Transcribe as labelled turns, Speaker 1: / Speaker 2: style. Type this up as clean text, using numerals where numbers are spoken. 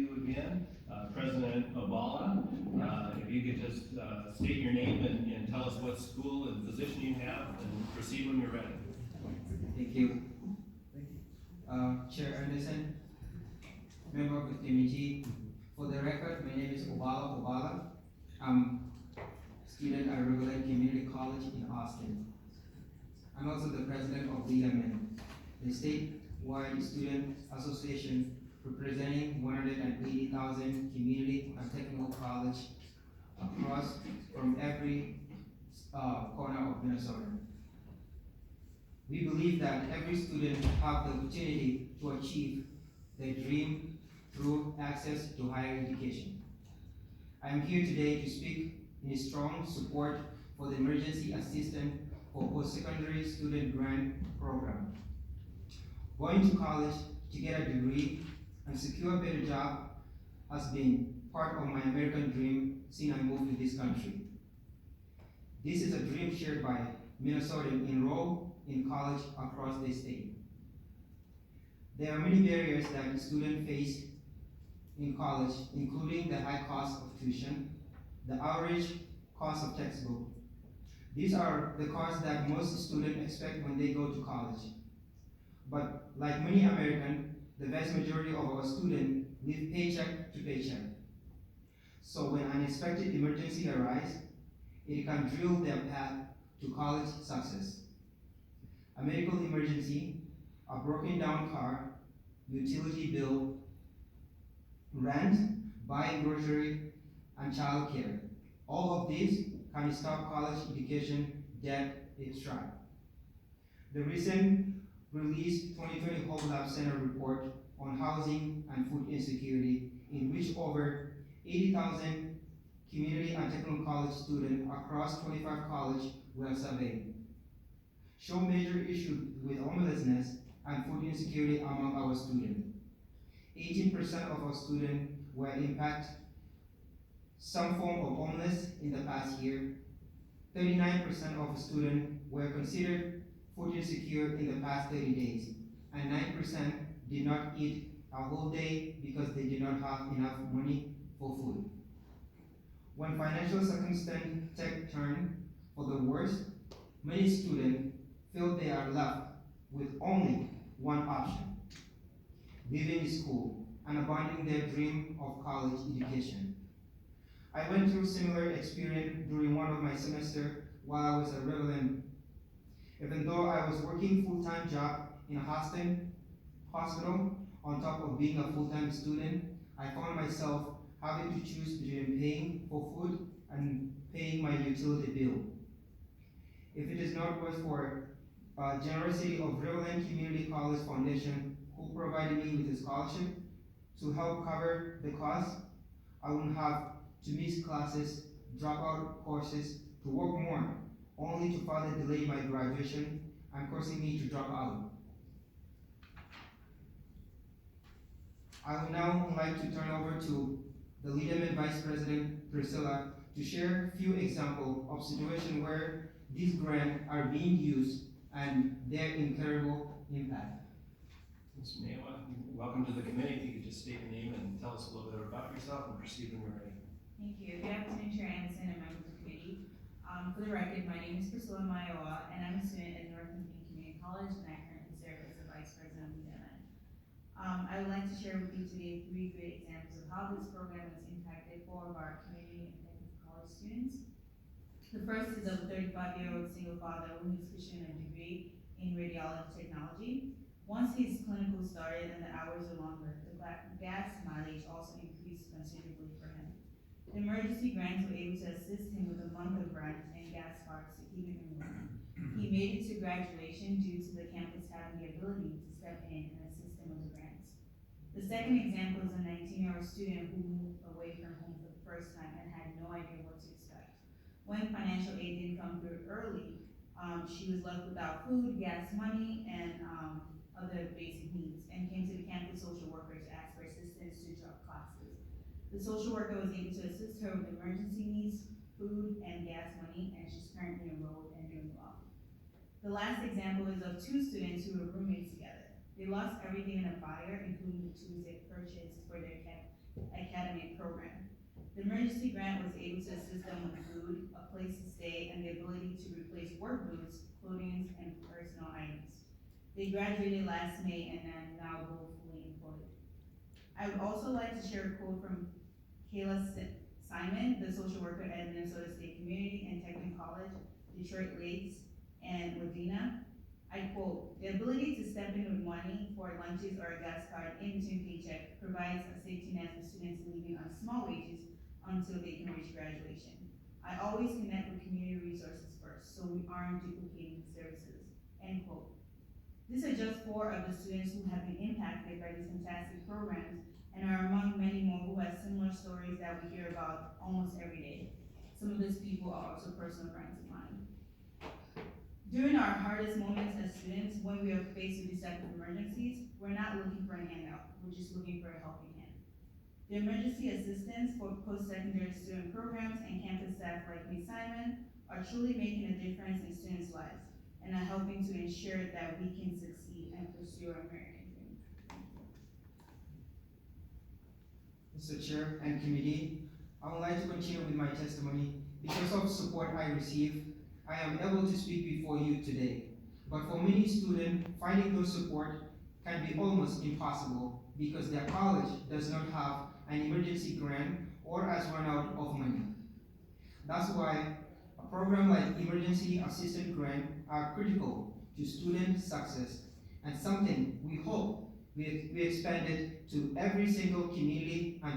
Speaker 1: you again, President Oballa. If you could just state your name and tell us what school and position you have, and proceed when you're ready.
Speaker 2: Thank you. Chair Anderson, member of the committee. For the record, my name is Oballa Oballa. I'm a student at Regular Community College in Austin. I'm also the president of LeadMN, the statewide student association representing 180,000 community and technical college across from every corner of Minnesota. We believe that every student have the opportunity to achieve their dream through access to higher education. I am here today to speak in strong support for the Emergency Assistance for Post-Secondary Student Grant Program. Going to college to get a degree and secure a better job has been part of my American dream since I moved to this country. This is a dream shared by Minnesotans enrolled in college across the state. There are many barriers that students face in college, including the high cost of tuition, the average cost of textbook. These are the costs that most students expect when they go to college. But like many Americans, the vast majority of our students live paycheck to paycheck. So when unexpected emergency arises, it can drill their path to college success. A medical emergency, a broken down car, utility bill, rent, buying grocery, and child care. All of these can stop college education dead its track. The recent released 2020 Hope Lab Center report on housing and food insecurity, in which over 80,000 community and technical college students across 25 colleges were surveyed, show major issues with homelessness and food insecurity among our students. 18% of our students were impacted some form of homeless in the past year. 39% of students were considered food insecure in the past 30 days, and 9% did not eat a whole day because they did not have enough money for food. When financial circumstances take turn for the worst, many students feel they are left with only one option: leaving school and abandoning their dream of college education. I went through similar experience during one of my semesters while I was a Reverend. Even though I was working full-time job in a hospital on top of being a full-time student, I found myself having to choose between paying for food and paying my utility bill. If it is not was for generosity of Reverend Community College Foundation, who provided me with a scholarship to help cover the cost, I wouldn't have to miss classes, drop out courses, to work more, only to further delay my graduation and causing me to drop out. I would now like to turn over to the LeadMN Vice President Priscilla to share a few examples of situations where these grants are being used and their incredible impact.
Speaker 1: Ms. Mayowa, welcome to the committee. If you could just state your name and tell us a little bit about yourself and proceed when you're ready.
Speaker 3: Thank you. Good afternoon, Chair Anderson and members of the committee. For the record, my name is Priscilla Mayowa, and I'm a student at Northern Community College, and I currently serve as the Vice President of LeadMN. I would like to share with you today 3 great examples of how this program has impacted 4 of our community and technical college students. The first is of a 35-year-old single father who is pursuing a degree in radiology technology. Once his clinical started and the hours are longer, the gas mileage also increased considerably for him. The emergency grants were able to assist him with a month of rent and gas cards to keep him in line. He made it to graduation due to the campus having the ability to step in and assist him with the grants. The second example is a 19-year-old student who moved away from home for the first time and had no idea what to expect. When financial aid didn't come through early, she was left without food, gas money, and other basic needs, and came to the campus social worker to ask for assistance to drop classes. The social worker was able to assist her with emergency needs, food, and gas money, and she's currently enrolled and doing well. The last example is of 2 students who were roommates together. They lost everything in a fire, including the tools they purchased for their program. The emergency grant was able to assist them with food, a place to stay, and the ability to replace work boots, clothing, and personal items. They graduated last May and are now both fully employed. I would also like to share a quote from Kayla Simon, the social worker at Minnesota State Community and Technical College, Detroit Lakes, and Wadena. I quote, "The ability to step in with money for lunches or a gas card in between paycheck provides a safety net for students living on small wages until they can reach graduation. I always connect with community resources first, so we aren't duplicating services," end quote. These are just 4 of the students who have been impacted by these fantastic programs and are among many more who have similar stories that we hear about almost every day. Some of these people are also personal friends of mine. During our hardest moments as students, when we are faced with these type of emergencies, we're not looking for a handout, we're just looking for a helping hand. The emergency assistance for post-secondary student programs and campus staff like Ms. Simon are truly making a difference in students' lives and are helping to ensure that we can succeed and pursue our American dream.
Speaker 2: Mr. Chair and committee, I would like to continue with my testimony. Because of support I receive, I am able to speak before you today. But for many students, finding those support can be almost impossible because their college does not have an emergency grant or has run out of money. That's why a program like Emergency Assistance Grant are critical to student success and something we hope we expanded to every single community and